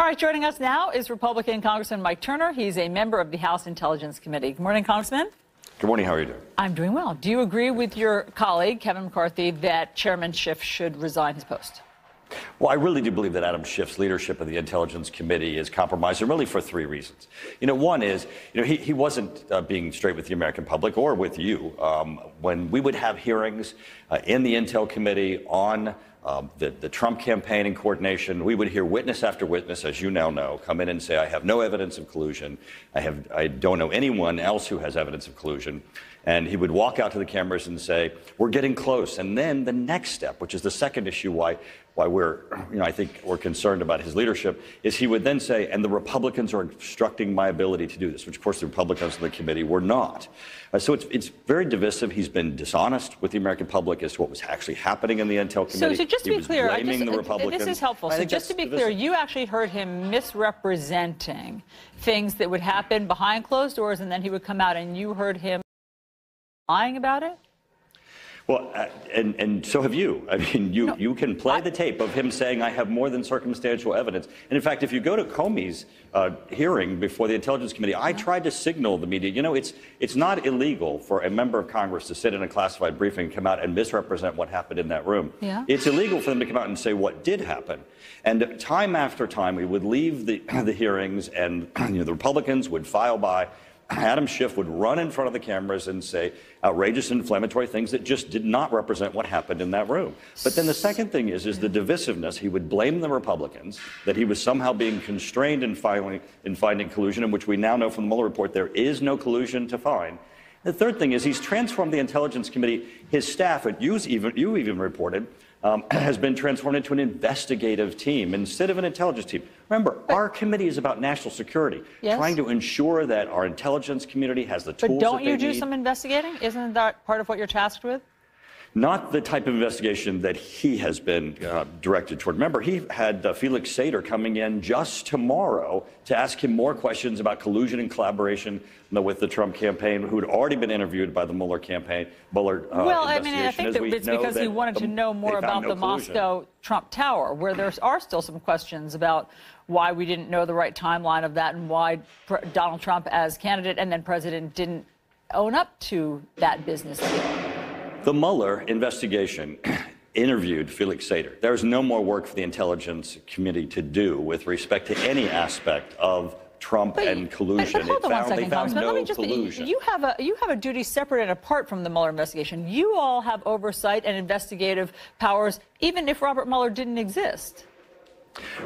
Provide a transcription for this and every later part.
All right, joining us now is Republican Congressman Mike Turner. He's a member of the House Intelligence Committee. Good morning, Congressman. Good morning. How are you doing? I'm doing well. Do you agree with your colleague, Kevin McCarthy, that Chairman Schiff should resign his post? Well, I really do believe that Adam Schiff's leadership of the Intelligence Committee is compromised, and really for three reasons. One is, he wasn't being straight with the American public or with you when we would have hearings in the Intel Committee on the Trump campaign and coordination. We would hear witness after witness, as you now know, come in and say, I have no evidence of collusion. I don't know anyone else who has evidence of collusion. And he would walk out to the cameras and say, we're getting close. And then the next step, which is the second issue why I think we're concerned about his leadership, is he would then say, and the Republicans are obstructing my ability to do this, which of course the Republicans in the committee were not. So it's very divisive. He's been dishonest with the American public as to what was actually happening in the Intel Committee. So just to be clear, this is helpful. So just to be clear, you actually heard him misrepresenting things that would happen behind closed doors, and then he would come out and you heard him lying about it? Well, and so have you. I mean, you can play the tape of him saying, I have more than circumstantial evidence. And in fact, if you go to Comey's hearing before the Intelligence Committee, I tried to signal the media, it's not illegal for a member of Congress to sit in a classified briefing and come out and misrepresent what happened in that room. Yeah. It's illegal for them to come out and say what did happen. And time after time, we would leave the hearings and the Republicans would file by. Adam Schiff would run in front of the cameras and say outrageous inflammatory things that just did not represent what happened in that room. But then the second thing is the divisiveness. He would blame the Republicans, that he was somehow being constrained in finding collusion, in which we now know from the Mueller report there is no collusion to find. The third thing is he's transformed the Intelligence Committee. His staff, you even reported, has been transformed into an investigative team instead of an intelligence team. Remember, our committee is about national security, trying to ensure that our intelligence community has the tools. But don't you do some investigating? Isn't that part of what you're tasked with? Not the type of investigation that he has been directed toward. Remember, he had Felix Sater coming in just tomorrow to ask him more questions about collusion and collaboration with the Trump campaign, who had already been interviewed by the Mueller campaign. Well, I mean, I think that it's because he wanted to know more about the Moscow Trump Tower, where there are still some questions about why we didn't know the right timeline of that and why Donald Trump as candidate and then president didn't own up to that business deal. The Mueller investigation interviewed Felix Sater. There's no more work for the Intelligence Committee to do with respect to any aspect of Trump and collusion. But hold on one second, Congressman. Let me just collusion. You have a duty separate and apart from the Mueller investigation. You all have oversight and investigative powers, even if Robert Mueller didn't exist.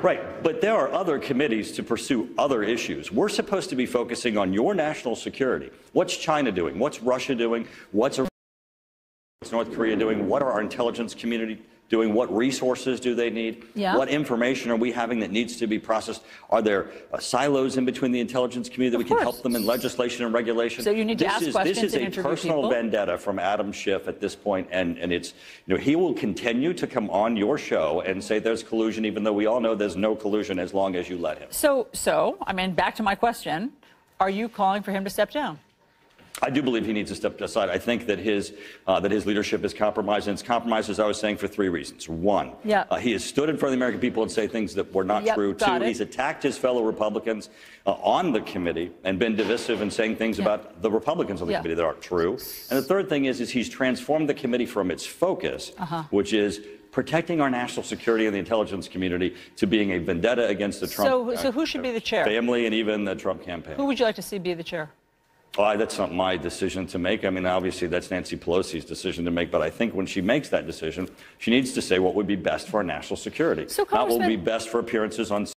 Right, but there are other committees to pursue other issues. We're supposed to be focusing on your national security. What's China doing? What's Russia doing? What's North Korea doing? What are our intelligence community doing? What resources do they need? Yeah. What information are we having that needs to be processed? Are there silos in between the intelligence community that we can help them in legislation and regulation? So you need to ask questions and interview people. This is a personal vendetta from Adam Schiff at this point, and it's, he will continue to come on your show and say there's collusion, even though we all know there's no collusion as long as you let him. So I mean, back to my question, are you calling for him to step down? I do believe he needs to step aside. I think that his leadership is compromised, and it's compromised, as I was saying, for three reasons. One, he has stood in front of the American people and say things that were not true. Two, he's attacked his fellow Republicans on the committee and been divisive and saying things about the Republicans on the committee that aren't true. And the third thing is he's transformed the committee from its focus, which is protecting our national security and the intelligence community, to being a vendetta against the Trump so who should be the chair? Family and even the Trump campaign. Who would you like to see be the chair? Oh, that's not my decision to make. I mean, obviously, that's Nancy Pelosi's decision to make. But I think when she makes that decision, she needs to say what would be best for our national security. So, not what would be best for appearances on